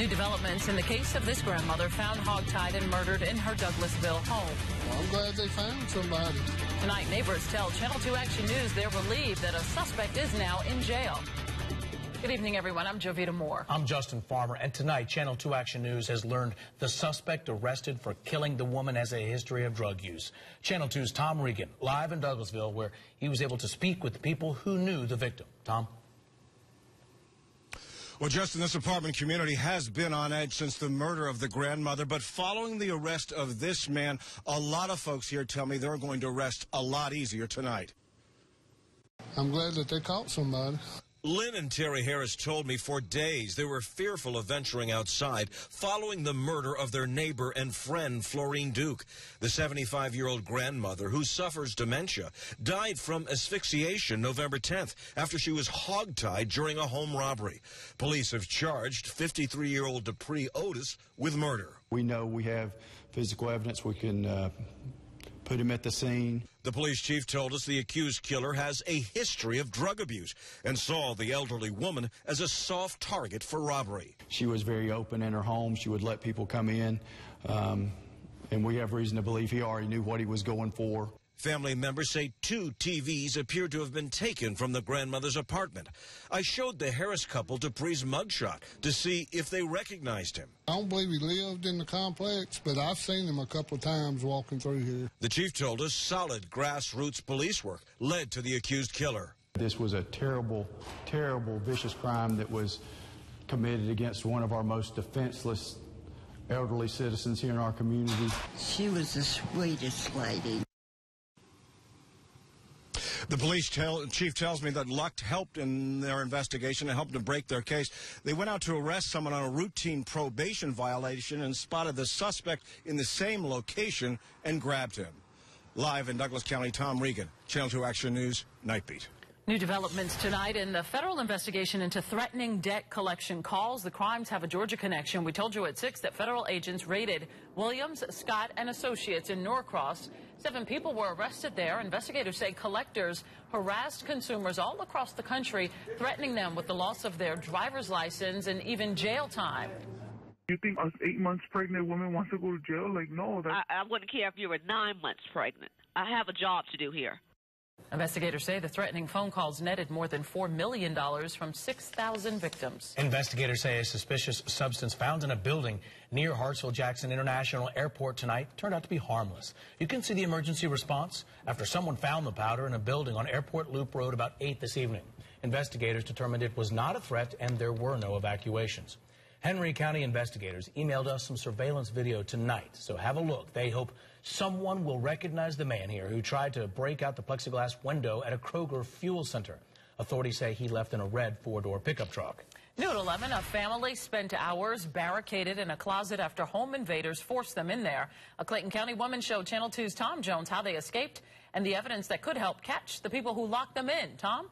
New developments in the case of this grandmother found hogtied and murdered in her Douglasville home. Well, I'm glad they found somebody. Tonight, neighbors tell Channel 2 Action News they're relieved that a suspect is now in jail. Good evening, everyone. I'm Jovita Moore. I'm Justin Farmer, and tonight, Channel 2 Action News has learned the suspect arrested for killing the woman has a history of drug use. Channel 2's Tom Regan, live in Douglasville, where he was able to speak with the people who knew the victim. Tom? Well, Justin, this apartment community has been on edge since the murder of the grandmother, but following the arrest of this man, a lot of folks here tell me they're going to arrest a lot easier tonight. I'm glad that they caught somebody. Lynn and Terry Harris told me for days they were fearful of venturing outside following the murder of their neighbor and friend, Florine Duke. The 75-year-old grandmother, who suffers dementia, died from asphyxiation November 10th after she was hogtied during a home robbery. Police have charged 53-year-old Dupree Otis with murder. We know we have physical evidence. We can put him at the scene. The police chief told us the accused killer has a history of drug abuse and saw the elderly woman as a soft target for robbery. She was very open in her home. She would let people come in, and we have reason to believe he already knew what he was going for. Family members say 2 TVs appear to have been taken from the grandmother's apartment. I showed the Harris couple Dupree's mugshot to see if they recognized him. I don't believe he lived in the complex, but I've seen him a couple of times walking through here. The chief told us solid grassroots police work led to the accused killer. This was a terrible, terrible, vicious crime that was committed against one of our most defenseless elderly citizens here in our community. She was the sweetest lady. The police chief tells me that luck helped in their investigation and helped to break their case. They went out to arrest someone on a routine probation violation and spotted the suspect in the same location and grabbed him. Live in Douglas County, Tom Regan, Channel 2 Action News, Night Beat. New developments tonight in the federal investigation into threatening debt collection calls. The crimes have a Georgia connection. We told you at 6 that federal agents raided Williams, Scott, and Associates in Norcross. 7 people were arrested there. Investigators say collectors harassed consumers all across the country, threatening them with the loss of their driver's license and even jail time. You think an 8 months pregnant woman wants to go to jail? Like, no. I wouldn't care if you were 9 months pregnant. I have a job to do here. Investigators say the threatening phone calls netted more than $4 million from 6,000 victims. Investigators say a suspicious substance found in a building near Hartsfield-Jackson International Airport tonight turned out to be harmless. You can see the emergency response after someone found the powder in a building on Airport Loop Road about 8 this evening. Investigators determined it was not a threat and there were no evacuations. Henry County investigators emailed us some surveillance video tonight, so have a look. They hope someone will recognize the man here who tried to break out the plexiglass window at a Kroger fuel center. Authorities say he left in a red 4-door pickup truck. New at 11, a family spent hours barricaded in a closet after home invaders forced them in there. A Clayton County woman showed Channel 2's Tom Jones how they escaped and the evidence that could help catch the people who locked them in. Tom?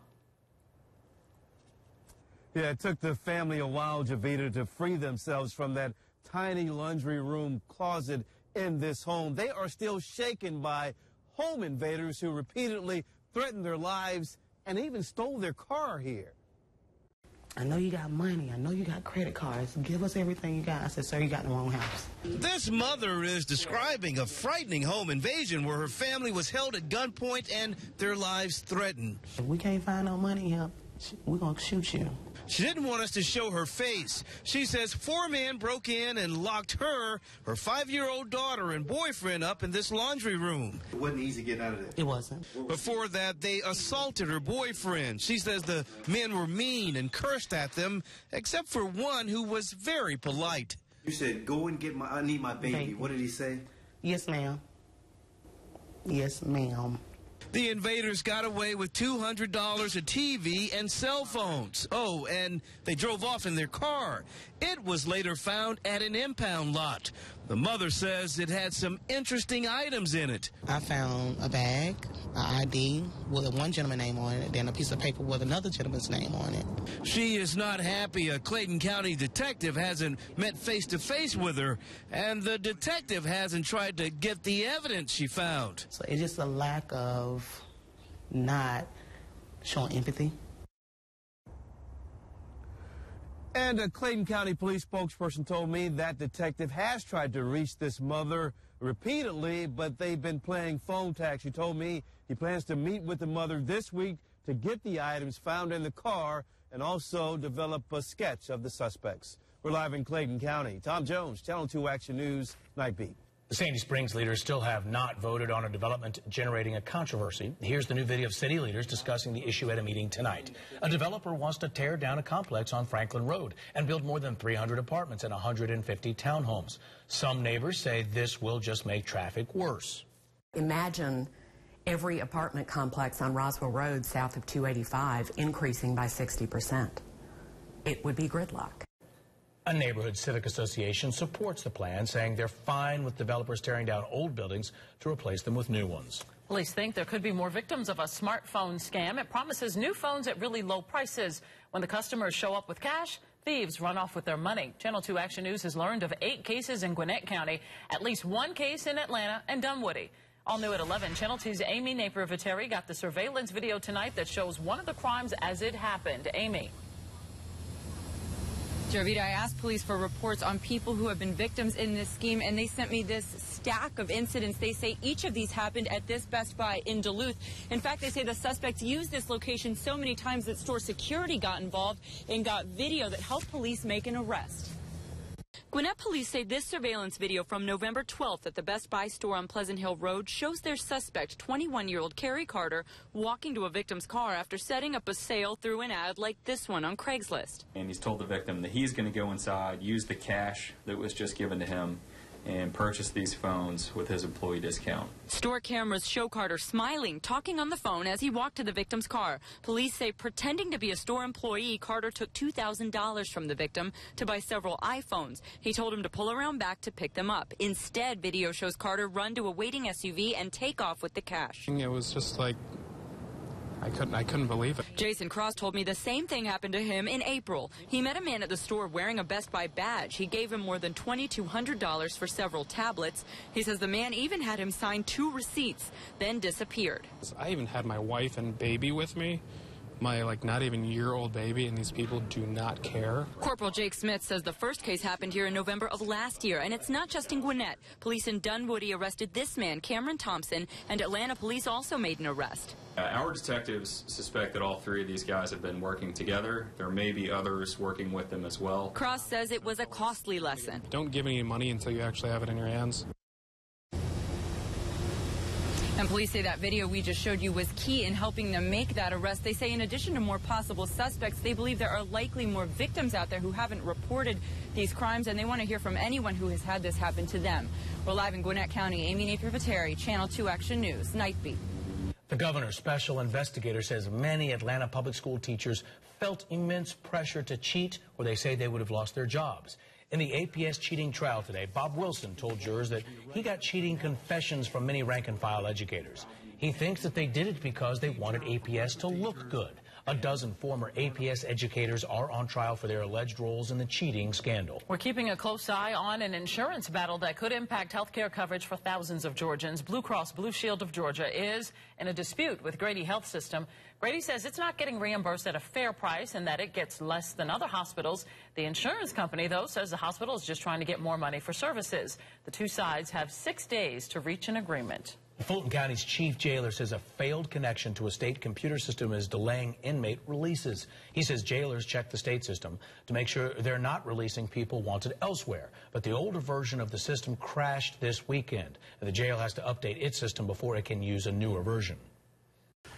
Yeah, it took the family a while, Jovita, to free themselves from that tiny laundry room closet in this home. They are still shaken by home invaders who repeatedly threatened their lives and even stole their car here. I know you got money. I know you got credit cards. Give us everything you got. I said, sir, you got the wrong house. This mother is describing a frightening home invasion where her family was held at gunpoint and their lives threatened. If we can't find no money here, we're going to shoot you. She didn't want us to show her face. She says 4 men broke in and locked her 5-year-old daughter, and boyfriend up in this laundry room. It wasn't easy getting out of there. It wasn't. Before that, they assaulted her boyfriend. She says the men were mean and cursed at them, except for one who was very polite. You said, go and get I need my baby. What did he say? Yes, ma'am. Yes, ma'am. The invaders got away with $200, a TV, and cell phones. Oh, and they drove off in their car. It was later found at an impound lot. The mother says it had some interesting items in it. I found a bag, an ID with one gentleman's name on it, then a piece of paper with another gentleman's name on it. She is not happy a Clayton County detective hasn't met face-to-face with her, and the detective hasn't tried to get the evidence she found. So it's just a lack of not showing empathy. And a Clayton County police spokesperson told me that detective has tried to reach this mother repeatedly, but they've been playing phone tag. She told me he plans to meet with the mother this week to get the items found in the car and also develop a sketch of the suspects. We're live in Clayton County. Tom Jones, Channel 2 Action News, Night Beat. The Sandy Springs leaders still have not voted on a development generating a controversy. Here's the new video of city leaders discussing the issue at a meeting tonight. A developer wants to tear down a complex on Franklin Road and build more than 300 apartments and 150 townhomes. Some neighbors say this will just make traffic worse. Imagine every apartment complex on Roswell Road south of 285 increasing by 60%. It would be gridlock. A neighborhood civic association supports the plan, saying they're fine with developers tearing down old buildings to replace them with new ones. Police think there could be more victims of a smartphone scam. It promises new phones at really low prices. When the customers show up with cash, thieves run off with their money. Channel 2 Action News has learned of 8 cases in Gwinnett County, at least 1 case in Atlanta and Dunwoody. All new at 11, Channel 2's Amy Napier-Viteri got the surveillance video tonight that shows one of the crimes as it happened. Amy. Jovita, I asked police for reports on people who have been victims in this scheme, and they sent me this stack of incidents. They say each of these happened at this Best Buy in Duluth. In fact, they say the suspects used this location so many times that store security got involved and got video that helped police make an arrest. Gwinnett police say this surveillance video from November 12th at the Best Buy store on Pleasant Hill Road shows their suspect, 21-year-old Carrie Carter, walking to a victim's car after setting up a sale through an ad like this one on Craigslist. And he's told the victim that he's going to go inside, use the cash that was just given to him, and purchase these phones with his employee discount. Store cameras show Carter smiling, talking on the phone as he walked to the victim's car. Police say pretending to be a store employee, Carter took $2,000 from the victim to buy several iPhones. He told him to pull around back to pick them up. Instead, video shows Carter run to a waiting SUV and take off with the cash. It was just like, I couldn't believe it. Jason Cross told me the same thing happened to him in April. He met a man at the store wearing a Best Buy badge. He gave him more than $2,200 for several tablets. He says the man even had him sign 2 receipts, then disappeared. I even had my wife and baby with me. My, not even year-old baby, and these people do not care. Corporal Jake Smith says the first case happened here in November of last year, and it's not just in Gwinnett. Police in Dunwoody arrested this man, Cameron Thompson, and Atlanta police also made an arrest. Our detectives suspect that all 3 of these guys have been working together. There may be others working with them as well. Cross says it was a costly lesson. Don't give any money until you actually have it in your hands. And police say that video we just showed you was key in helping them make that arrest. They say in addition to more possible suspects, they believe there are likely more victims out there who haven't reported these crimes, and they want to hear from anyone who has had this happen to them. We're live in Gwinnett County. Amy Napier-Viteri, Channel 2 Action News, Night Beat. The governor's special investigator says many Atlanta public school teachers felt immense pressure to cheat, or they say they would have lost their jobs. In the APS cheating trial today, Bob Wilson told jurors that he got cheating confessions from many rank-and-file educators. He thinks that they did it because they wanted APS to look good. A dozen former APS educators are on trial for their alleged roles in the cheating scandal. We're keeping a close eye on an insurance battle that could impact health care coverage for thousands of Georgians. Blue Cross Blue Shield of Georgia is in a dispute with Grady Health System. Grady says it's not getting reimbursed at a fair price and that it gets less than other hospitals. The insurance company, though, says the hospital is just trying to get more money for services. The 2 sides have 6 days to reach an agreement. Fulton County's chief jailer says a failed connection to a state computer system is delaying inmate releases. He says jailers check the state system to make sure they're not releasing people wanted elsewhere. But the older version of the system crashed this weekend, and the jail has to update its system before it can use a newer version.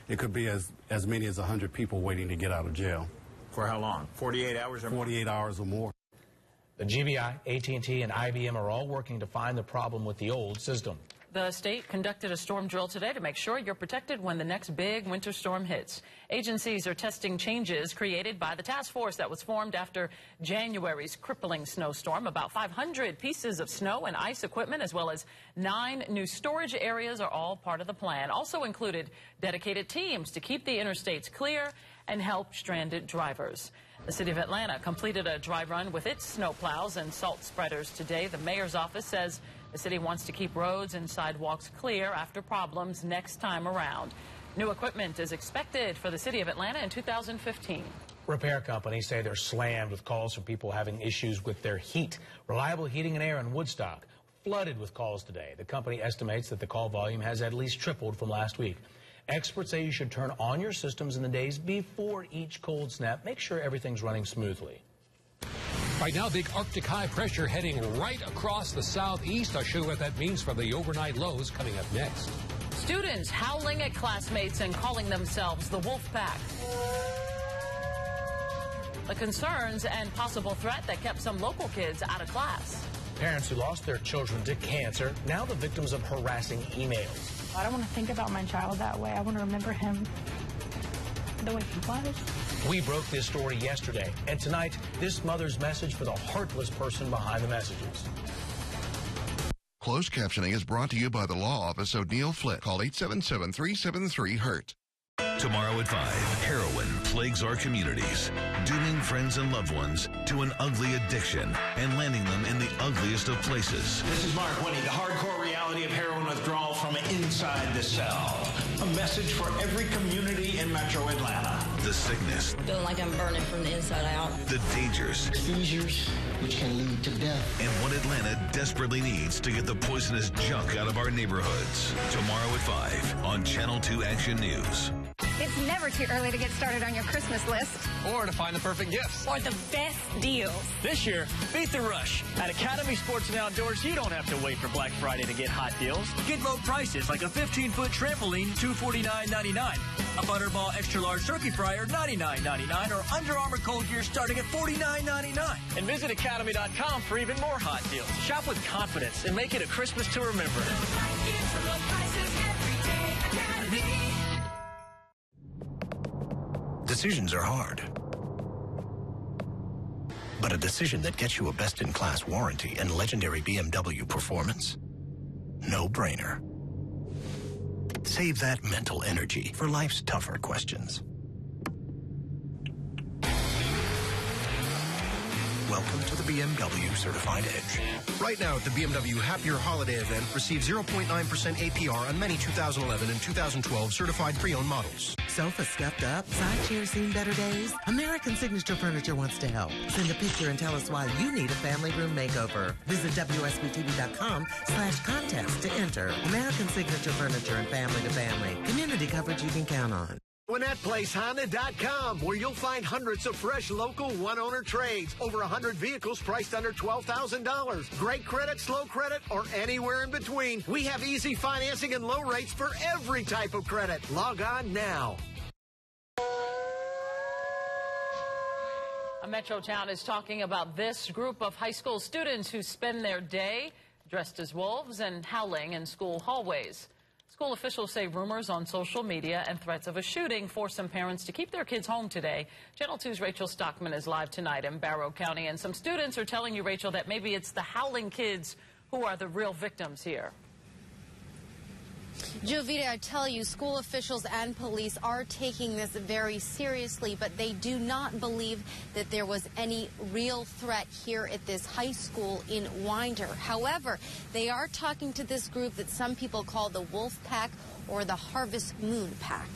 It could be as many as 100 people waiting to get out of jail. For how long? 48 hours or more? 48 hours or more. The GBI, AT&T, and IBM are all working to find the problem with the old system. The state conducted a storm drill today to make sure you're protected when the next big winter storm hits. Agencies are testing changes created by the task force that was formed after January's crippling snowstorm. About 500 pieces of snow and ice equipment, as well as 9 new storage areas, are all part of the plan. Also included dedicated teams to keep the interstates clear and help stranded drivers. The city of Atlanta completed a dry run with its snowplows and salt spreaders today. The mayor's office says the city wants to keep roads and sidewalks clear after problems next time around. New equipment is expected for the city of Atlanta in 2015. Repair companies say they're slammed with calls from people having issues with their heat. Reliable Heating and Air in Woodstock flooded with calls today. The company estimates that the call volume has at least tripled from last week. Experts say you should turn on your systems in the days before each cold snap. Make sure everything's running smoothly. Right now, big Arctic high pressure heading right across the southeast. I'll show you what that means for the overnight lows coming up next. Students howling at classmates and calling themselves the Wolf Pack. The concerns and possible threat that kept some local kids out of class. Parents who lost their children to cancer, now the victims of harassing emails. I don't want to think about my child that way. I want to remember him the way he was. We broke this story yesterday, and tonight, this mother's message for the heartless person behind the messages. Closed captioning is brought to you by the Law Office O'Neill Flynn. Call 877-373-HURT. Tomorrow at 5, heroin plagues our communities, dooming friends and loved ones to an ugly addiction and landing them in the ugliest of places. This is Mark Winnie, the hardcore reality of heroin withdrawal from inside the cell. A message for every community in Metro Atlanta. The sickness. Feeling like I'm burning from the inside out. The dangers. Seizures, which can lead to death. And what Atlanta desperately needs to get the poisonous junk out of our neighborhoods. Tomorrow at 5 on Channel 2 Action News. It's never too early to get started on your Christmas list. Or to find the perfect gifts. Or the best deals. This year, beat the rush. At Academy Sports and Outdoors, you don't have to wait for Black Friday to get hot deals. Get low prices like a 15-foot trampoline, $249.99. A Butterball Extra Large Turkey Fryer, $99.99. Or Under Armour Cold Gear starting at $49.99. And visit Academy.com for even more hot deals. Shop with confidence and make it a Christmas to remember. Decisions are hard. But a decision that gets you a best-in-class warranty and legendary BMW performance? No brainer. Save that mental energy for life's tougher questions. Welcome to the BMW Certified Edge. Right now at the BMW Happier Holiday event, receive 0.9% APR on many 2011 and 2012 certified pre-owned models. Sofa scuffed up? Side chairs seen better days? American Signature Furniture wants to help. Send a picture and tell us why you need a family room makeover. Visit WSBTV.com/contest to enter. American Signature Furniture and family to family. Community coverage you can count on. WinnettPlaceHonda.com, where you'll find hundreds of fresh local one-owner trades. Over 100 vehicles priced under $12,000. Great credit, slow credit, or anywhere in between. We have easy financing and low rates for every type of credit. Log on now. A Metro Town is talking about this group of high school students who spend their day dressed as wolves and howling in school hallways. School officials say rumors on social media and threats of a shooting forced some parents to keep their kids home today. Channel 2's Rachel Stockman is live tonight in Barrow County, and some students are telling you, Rachel, that maybe it's the howling kids who are the real victims here. Jovita, I tell you, school officials and police are taking this very seriously, but they do not believe that there was any real threat here at this high school in Winder. However, they are talking to this group that some people call the Wolf Pack or the Harvest Moon Pack.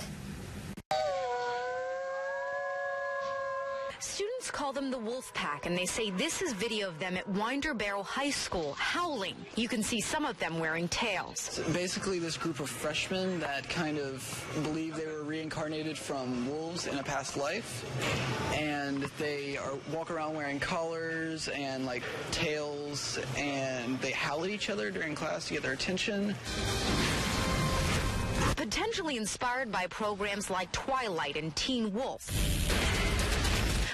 Students call them the Wolf Pack, and they say this is video of them at Winder Barrow High School howling. You can see some of them wearing tails. So basically, this group of freshmen that kind of believe they were reincarnated from wolves in a past life, and they walk around wearing collars and like tails, and they howl at each other during class to get their attention. Potentially inspired by programs like Twilight and Teen Wolf.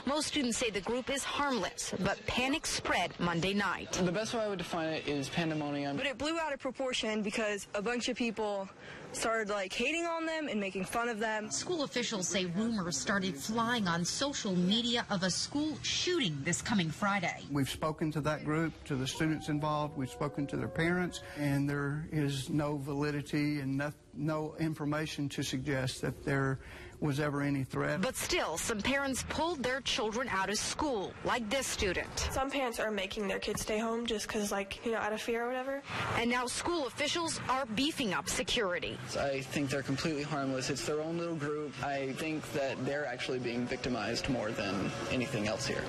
Most students say the group is harmless, but panic spread Monday night. The best way I would define it is pandemonium. But it blew out of proportion because a bunch of people started hating on them and making fun of them. School officials say rumors started flying on social media of a school shooting this coming Friday. We've spoken to that group, to the students involved, we've spoken to their parents, and there is no validity and no information to suggest that there was ever any threat. But still, some parents pulled their children out of school, like this student. Some parents are making their kids stay home just because, out of fear or whatever. And now school officials are beefing up security. I think they're completely harmless. It's their own little group. I think that they're actually being victimized more than anything else here.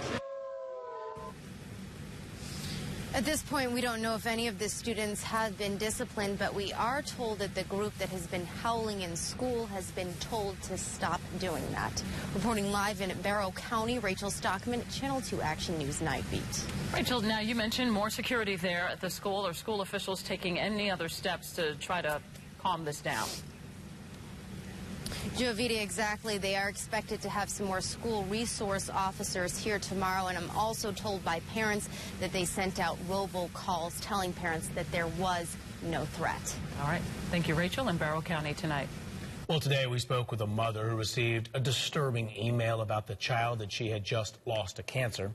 At this point, we don't know if any of the students have been disciplined, but we are told that the group that has been howling in school has been told to stop doing that. Reporting live in Barrow County, Rachel Stockman, Channel 2 Action News Night Beat. Rachel, now you mentioned more security there at the school. Are school officials taking any other steps to try to calm this down? Jovita, exactly. They are expected to have some more school resource officers here tomorrow, and I'm also told by parents that they sent out robocalls telling parents that there was no threat. All right. Thank you, Rachel, in Barrow County tonight. Well, today we spoke with a mother who received a disturbing email about the child that she had just lost to cancer.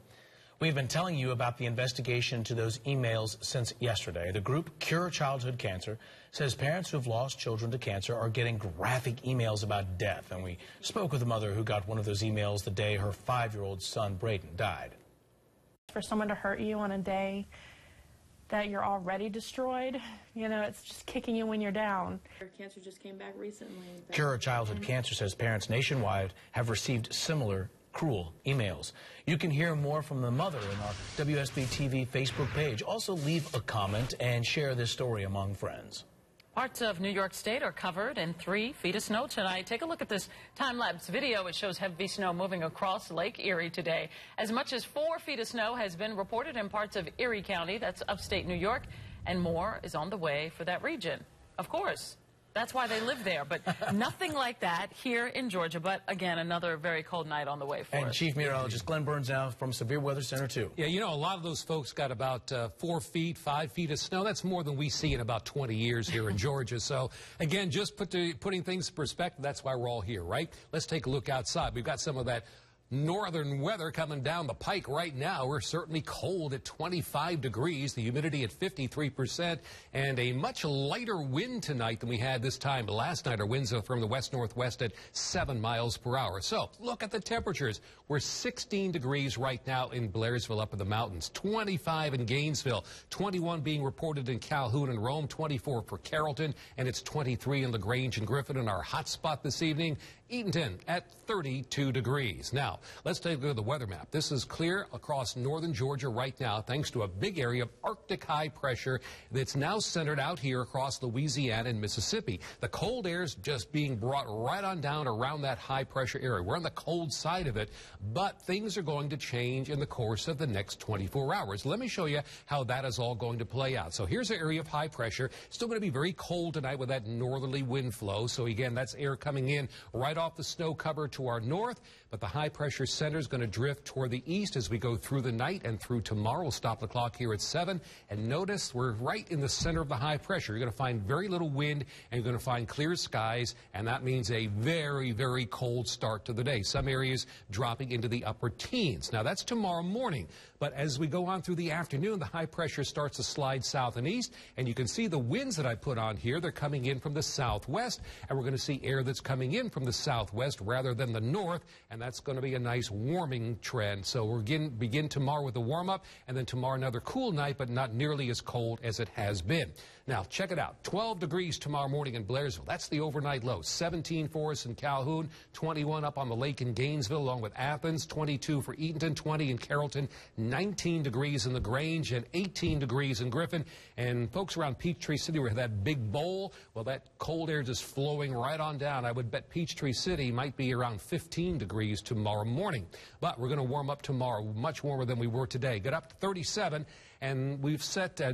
We've been telling you about the investigation into those emails since yesterday. The group Cure Childhood Cancer says parents who have lost children to cancer are getting graphic emails about death. And we spoke with a mother who got one of those emails the day her 5-year-old son, Braden, died. For someone to hurt you on a day that you're already destroyed, you know, it's just kicking you when you're down. Cancer just came back recently. Cure Childhood Cancer says parents nationwide have received similar cruel emails. You can hear more from the mother in our WSB TV Facebook page. Also leave a comment and share this story among friends. Parts of New York State are covered in 3 feet of snow tonight. Take a look at this time-lapse video. It shows heavy snow moving across Lake Erie today. As much as 4 feet of snow has been reported in parts of Erie County, that's upstate New York, and more is on the way for that region. Of course, that's why they live there, but nothing like that here in Georgia. But again, another very cold night on the way for us. And Chief Meteorologist Glenn Burns now from Severe Weather Center 2. Yeah, you know, a lot of those folks got about 4 feet, 5 feet of snow. That's more than we see in about 20 years here in Georgia. So, again, just putting things in perspective, that's why we're all here, right? Let's take a look outside. We've got some of that northern weather coming down the pike right now. We're certainly cold at 25 degrees, the humidity at 53%, and a much lighter wind tonight than we had this time last night. Our winds are from the west-northwest at 7 miles per hour. So look at the temperatures. We're 16 degrees right now in Blairsville up in the mountains, 25 in Gainesville, 21 being reported in Calhoun and Rome, 24 for Carrollton, and it's 23 in LaGrange and Griffin. And our hot spot this evening, Eatonton at 32 degrees. Now, let's take a look at the weather map. This is clear across northern Georgia right now thanks to a big area of Arctic high pressure that's now centered out here across Louisiana and Mississippi. The cold air is just being brought right on down around that high pressure area. We're on the cold side of it, but things are going to change in the course of the next 24 hours. Let me show you how that is all going to play out. So here's an area of high pressure. Still going to be very cold tonight with that northerly wind flow. So again, that's air coming in right off the snow cover to our north, but the high pressure center is going to drift toward the east as we go through the night and through tomorrow. We'll stop the clock here at 7, and notice we're right in the center of the high pressure. You're going to find very little wind, and you're going to find clear skies, and that means a very, very cold start to the day. Some areas dropping into the upper teens. Now, that's tomorrow morning, but as we go on through the afternoon, the high pressure starts to slide south and east, and you can see the winds that I put on here. They're coming in from the southwest, and we're going to see air that's coming in from the southwest rather than the north, and that's going to be a nice warming trend. So we're begin tomorrow with a warm-up, and then tomorrow another cool night, but not nearly as cold as it has been. Now, check it out. 12 degrees tomorrow morning in Blairsville. That's the overnight low. 17 for us in Calhoun, 21 up on the lake in Gainesville, along with Athens, 22 for Eatonton, 20 in Carrollton, 19 degrees in LaGrange, and 18 degrees in Griffin. And folks around Peachtree City where that big bowl, well, that cold air just flowing right on down. I would bet Peachtree City might be around 15 degrees tomorrow morning. But we're going to warm up tomorrow, much warmer than we were today. Get up to 37. And we've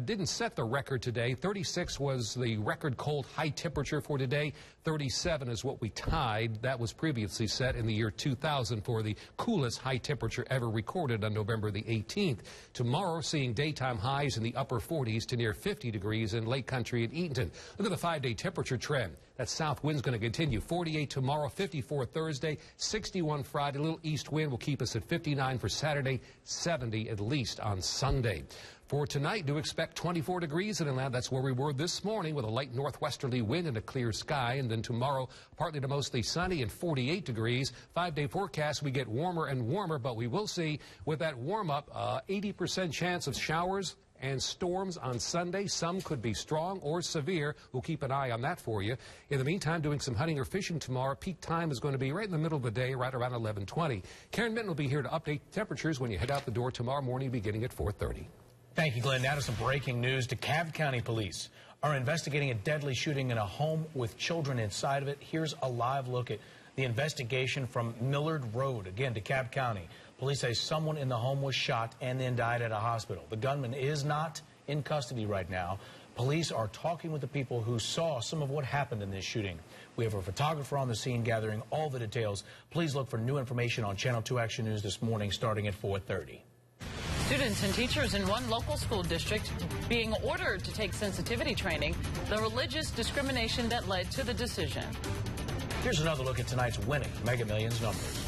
didn't set the record today. 36 was the record cold high temperature for today. 37 is what we tied. That was previously set in the year 2000 for the coolest high temperature ever recorded on November the 18th. Tomorrow, seeing daytime highs in the upper 40s to near 50 degrees in Lake Country and Eatonton. Look at the 5-day temperature trend. That south wind's going to continue. 48 tomorrow, 54 Thursday, 61 Friday. A little east wind will keep us at 59 for Saturday, 70 at least on Sunday. For tonight, do expect 24 degrees in Atlanta. That's where we were this morning with a light northwesterly wind and a clear sky. And then tomorrow, partly to mostly sunny and 48 degrees. 5-day forecast, we get warmer and warmer, but we will see with that warm-up, 80% chance of showers and storms on Sunday. Some could be strong or severe. We'll keep an eye on that for you. In the meantime, doing some hunting or fishing tomorrow. Peak time is going to be right in the middle of the day, right around 11:20. Karen Minton will be here to update temperatures when you head out the door tomorrow morning, beginning at 4:30. Thank you, Glenn. Now to some breaking news. DeKalb County Police are investigating a deadly shooting in a home with children inside of it. Here's a live look at the investigation from Millard Road. Again, DeKalb County. Police say someone in the home was shot and then died at a hospital. The gunman is not in custody right now. Police are talking with the people who saw some of what happened in this shooting. We have a photographer on the scene gathering all the details. Please look for new information on Channel 2 Action News this morning starting at 4:30. Students and teachers in one local school district being ordered to take sensitivity training, the religious discrimination that led to the decision. Here's another look at tonight's winning Mega Millions numbers.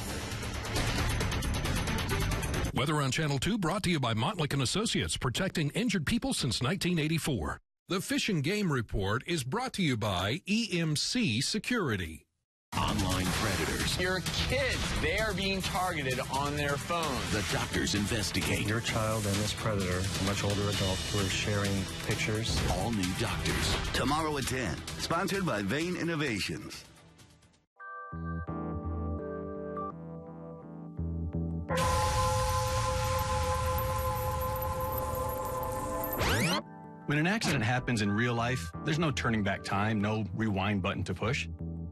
Weather on Channel 2 brought to you by Montlick & Associates, protecting injured people since 1984. The Fish and Game Report is brought to you by EMC Security. Online predators. Your kids, they are being targeted on their phones. The doctors investigate. Your child and this predator, a much older adult, were sharing pictures. All new doctors. Tomorrow at 10. Sponsored by Vane Innovations. When an accident happens in real life, there's no turning back time, no rewind button to push.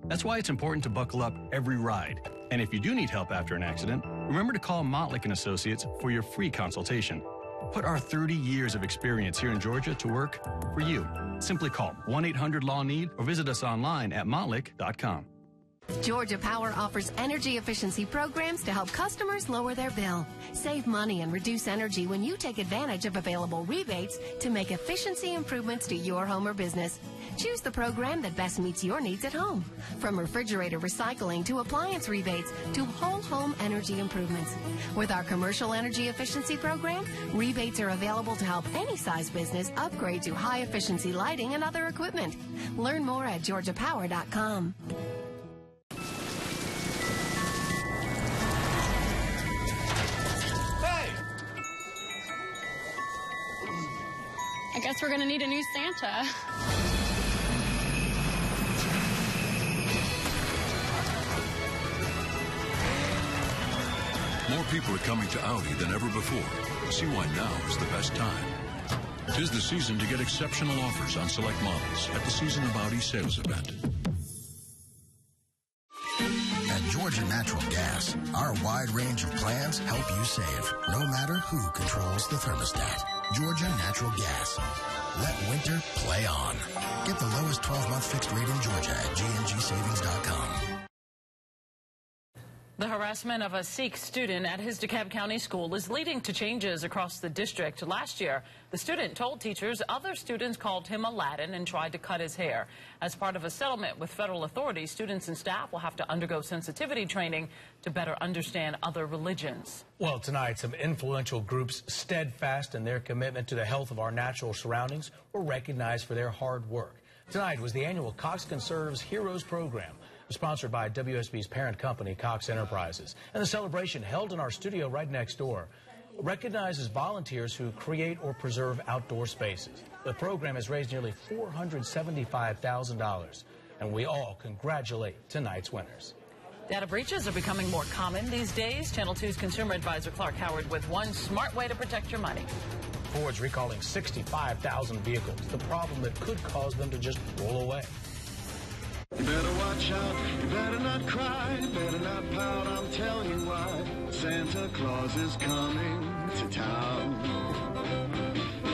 That's why it's important to buckle up every ride. And if you do need help after an accident, remember to call Montlick & Associates for your free consultation. Put our 30 years of experience here in Georgia to work for you. Simply call 1-800-LAW-NEED or visit us online at montlick.com. Georgia Power offers energy efficiency programs to help customers lower their bill. Save money and reduce energy when you take advantage of available rebates to make efficiency improvements to your home or business. Choose the program that best meets your needs at home. From refrigerator recycling to appliance rebates to whole home energy improvements. With our commercial energy efficiency program, rebates are available to help any size business upgrade to high efficiency lighting and other equipment. Learn more at georgiapower.com. I guess we're going to need a new Santa. More people are coming to Audi than ever before. See why now is the best time. 'Tis the season to get exceptional offers on select models at the Season of Audi sales event. At Georgia Natural Gas, our wide range of plans help you save, no matter who controls the thermostat. Georgia Natural Gas. Let winter play on. Get the lowest 12-month fixed rate in Georgia at gngsavings.com. The harassment of a Sikh student at his DeKalb County school is leading to changes across the district. Last year, the student told teachers other students called him Aladdin and tried to cut his hair. As part of a settlement with federal authorities, students and staff will have to undergo sensitivity training to better understand other religions. Well, tonight, some influential groups steadfast in their commitment to the health of our natural surroundings were recognized for their hard work. Tonight was the annual Cox Conserves Heroes Program, sponsored by WSB's parent company, Cox Enterprises. And the celebration, held in our studio right next door, recognizes volunteers who create or preserve outdoor spaces. The program has raised nearly $475,000, and we all congratulate tonight's winners. Data breaches are becoming more common these days. Channel 2's consumer advisor Clark Howard with one smart way to protect your money. Ford's recalling 65,000 vehicles, the problem that could cause them to just roll away. You better watch out, you better not cry, you better not pout, I'm telling you why. Santa Claus is coming to town.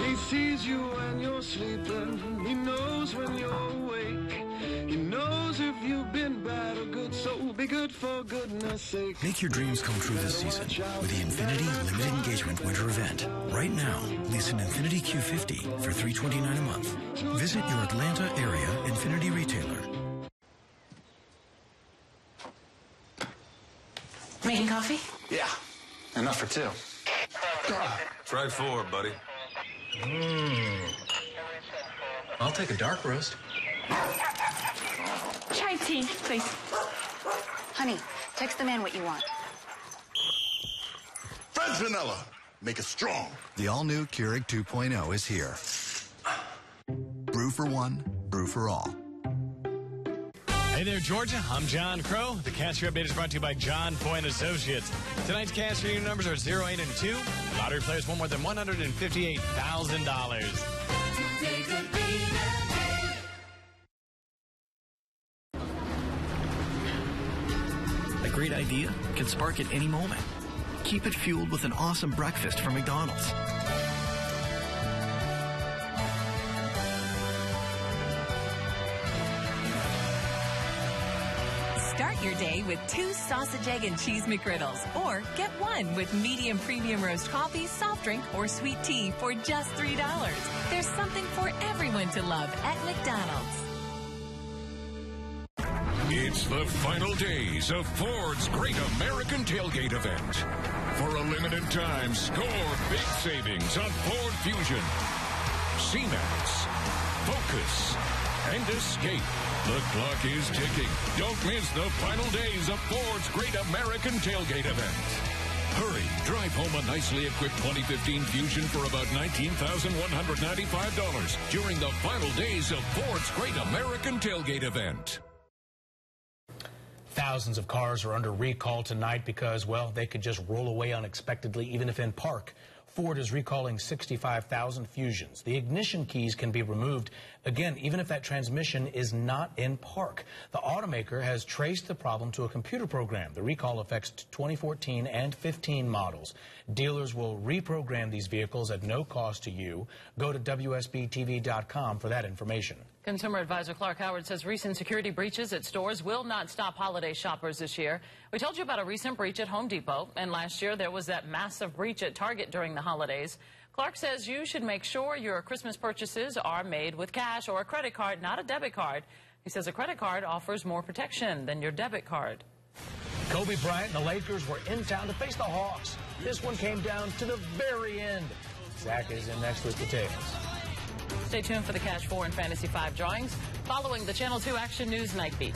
He sees you when you're sleeping, he knows when you're awake. He knows if you've been bad or good, so be good for goodness sake. Make your dreams come true this season with the Infinity Limited Engagement Winter Event. Right now, lease an Infinity Q50 for $329 a month. Visit your Atlanta area Infinity retailer. Making coffee? Yeah, enough for two. Try 4, buddy. I'll take a dark roast. Chai tea, please. Honey, text the man what you want. French vanilla. make us strong. The all-new Keurig 2.0 is here. Brew for one, brew for all. Hey there, Georgia. I'm John Crow. The Cash Update is brought to you by John Foy and Associates. Tonight's Cash Union numbers are 0, 8, and 2. Lottery players won more than $158,000. A great idea can spark at any moment. Keep it fueled with an awesome breakfast from McDonald's. Start your day with 2 sausage, egg, and cheese McGriddles. Or get 1 with medium premium roast coffee, soft drink, or sweet tea for just $3. There's something for everyone to love at McDonald's. It's the final days of Ford's Great American Tailgate event. For a limited time, score big savings on Ford Fusion, C-Max, Focus, and Escape. The clock is ticking. Don't miss the final days of Ford's Great American Tailgate event. Hurry, drive home a nicely equipped 2015 Fusion for about $19,195 during the final days of Ford's Great American Tailgate event. Thousands of cars are under recall tonight because, well, they could just roll away unexpectedly, even if in park. Ford is recalling 65,000 Fusions. The ignition keys can be removed, again, even if that transmission is not in park. The automaker has traced the problem to a computer program. The recall affects 2014 and 15 models. Dealers will reprogram these vehicles at no cost to you. Go to WSBTV.com for that information. Consumer advisor Clark Howard says recent security breaches at stores will not stop holiday shoppers this year. We told you about a recent breach at Home Depot, and last year there was that massive breach at Target during the holidays. Clark says you should make sure your Christmas purchases are made with cash or a credit card, not a debit card. He says a credit card offers more protection than your debit card. Kobe Bryant and the Lakers were in town to face the Hawks. This one came down to the very end. Zach is in next with details. Stay tuned for the Cash 4 and Fantasy 5 drawings following the Channel 2 Action News Night Beat.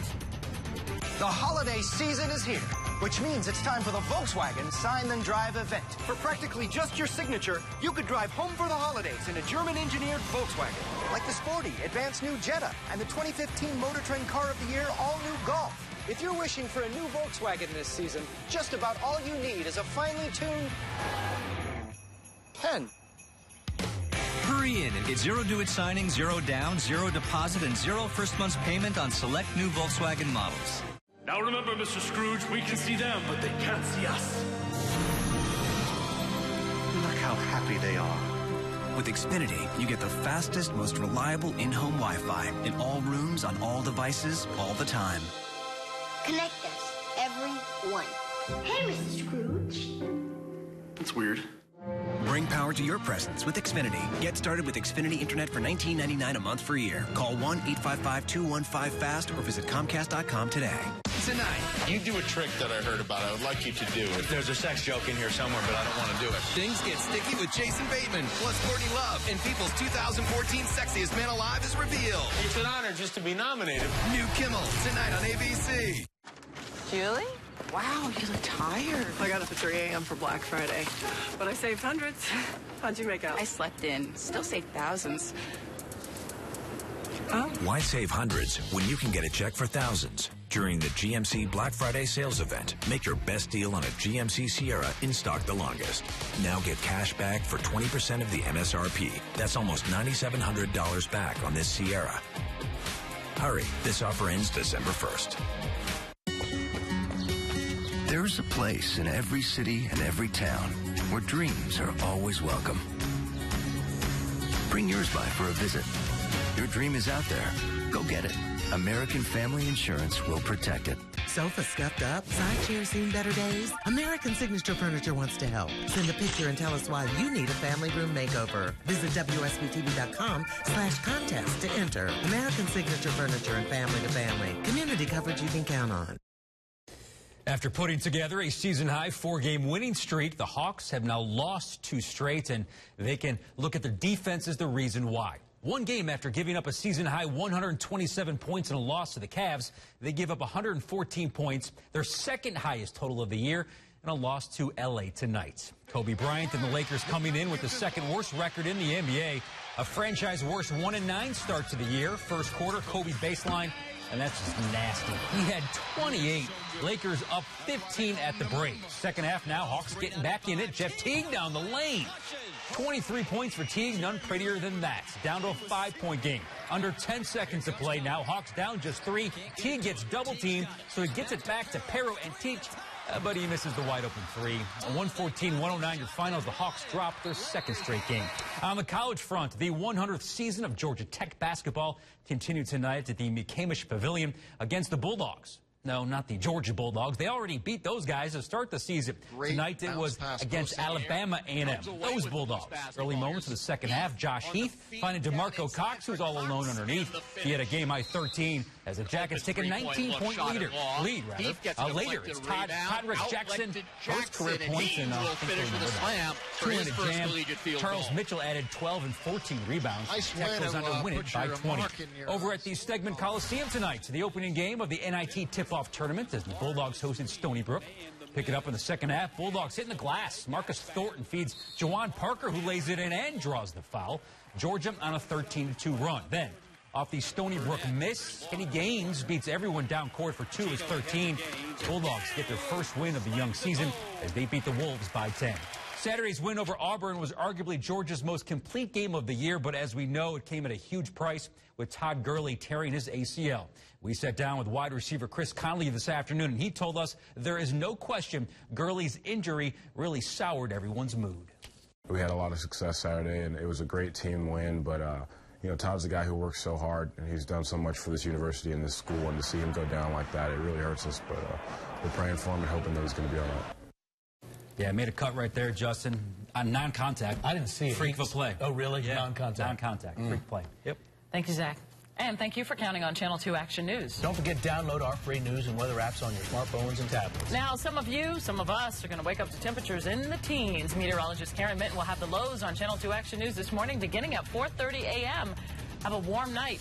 The holiday season is here, which means it's time for the Volkswagen Sign Then Drive event. For practically just your signature, you could drive home for the holidays in a German-engineered Volkswagen, like the sporty, advanced new Jetta and the 2015 Motor Trend Car of the Year all-new Golf. If you're wishing for a new Volkswagen this season, just about all you need is a finely tuned pen. Hurry in and get 0 do-it signing, 0 down, 0 deposit, and 0 first month's payment on select new Volkswagen models. Now remember, Mr. Scrooge, we can see them, but they can't see us. Look how happy they are. With Xfinity, you get the fastest, most reliable in-home Wi-Fi in all rooms, on all devices, all the time. Connect us, everyone. Hey, Mr. Scrooge. That's weird. Bring power to your presents with Xfinity. Get started with Xfinity Internet for $19.99 a month for a year. Call 1-855-215-FAST or visit Comcast.com today. Tonight, you do a trick that I heard about. I would like you to do. There's a sex joke in here somewhere, but I don't want to do it. Things get sticky with Jason Bateman, plus Courtney Love, and People's 2014 Sexiest Man Alive is revealed. It's an honor just to be nominated. New Kimmel, tonight on ABC. Julie? Wow, you look tired. I got up at 3 a.m. for Black Friday, but I saved hundreds. How'd you make out? I slept in. Still saved thousands. Oh. Why save hundreds when you can get a check for thousands? During the GMC Black Friday sales event, make your best deal on a GMC Sierra in stock the longest. Now get cash back for 20% of the MSRP. That's almost $9,700 back on this Sierra. Hurry, this offer ends December 1st. There's a place in every city and every town where dreams are always welcome. Bring yours by for a visit. Your dream is out there. Go get it. American Family Insurance will protect it. Sofa scuffed up? Side chairs seen better days? American Signature Furniture wants to help. Send a picture and tell us why you need a family room makeover. Visit WSBTV.com/contest to enter. American Signature Furniture and Family to Family. Community coverage you can count on. After putting together a season-high 4-game winning streak, the Hawks have now lost 2 straight, and they can look at their defense as the reason why. One game after giving up a season-high 127 points in a loss to the Cavs, they give up 114 points, their second highest total of the year. and a loss to L.A. tonight. Kobe Bryant and the Lakers coming in with the second worst record in the NBA. A franchise worst 1-9 start to the year. First quarter, Kobe baseline, and that's just nasty. He had 28. Lakers up 15 at the break. Second half now, Hawks getting back in it. Jeff Teague down the lane. 23 points for Teague, none prettier than that. Down to a 5-point game. Under 10 seconds to play now. Hawks down just 3. Teague gets double teamed, so he gets it back to Pero and Teague. But he misses the wide-open 3. 114-109 your finals. The Hawks drop their second straight game. On the college front, the 100th season of Georgia Tech basketball continued tonight at the McCamish Pavilion against the Bulldogs. No, not the Georgia Bulldogs. They already beat those guys to start the season. Tonight it was against Alabama A&M. Those Bulldogs. Early moments of the second half, Josh Heath finding DeMarco Cox, who's all alone underneath. He had a game-high 13 as the Jackets take a 19-point lead. Later, it's Todd Jackson, first career points in two-minute jam. Charles Mitchell added 12 and 14 rebounds. Tech goes on to win it by 20. Over at the Stegman Coliseum tonight, the opening game of the NIT tip-off tournament as the Bulldogs hosted Stony Brook. Pick it up in the second half. Bulldogs hitting the glass. Marcus Thornton feeds Jawan Parker, who lays it in and draws the foul. Georgia on a 13-2 run. Then, off the Stony Brook miss, Kenny Gaines beats everyone down court for 2 as 13. Bulldogs get their first win of the young season as they beat the Wolves by 10. Saturday's win over Auburn was arguably Georgia's most complete game of the year, but as we know, it came at a huge price with Todd Gurley tearing his ACL. We sat down with wide receiver Chris Conley this afternoon, and he told us there is no question Gurley's injury really soured everyone's mood. We had a lot of success Saturday, and it was a great team win, but you know, Todd's a guy who works so hard, and he's done so much for this university and this school, and to see him go down like that, it really hurts us, but we're praying for him and hoping that he's going to be all right. Yeah, made a cut right there, Justin, on non-contact. I didn't see it. Freak of a play. Oh, really? Yeah. Non-contact. Non-contact. Freak play. Yep. Thank you, Zach. And thank you for counting on Channel 2 Action News. Don't forget, download our free news and weather apps on your smartphones and tablets. Now, some of us are going to wake up to temperatures in the teens. Meteorologist Karen Minton will have the lows on Channel 2 Action News this morning beginning at 4:30 a.m. Have a warm night.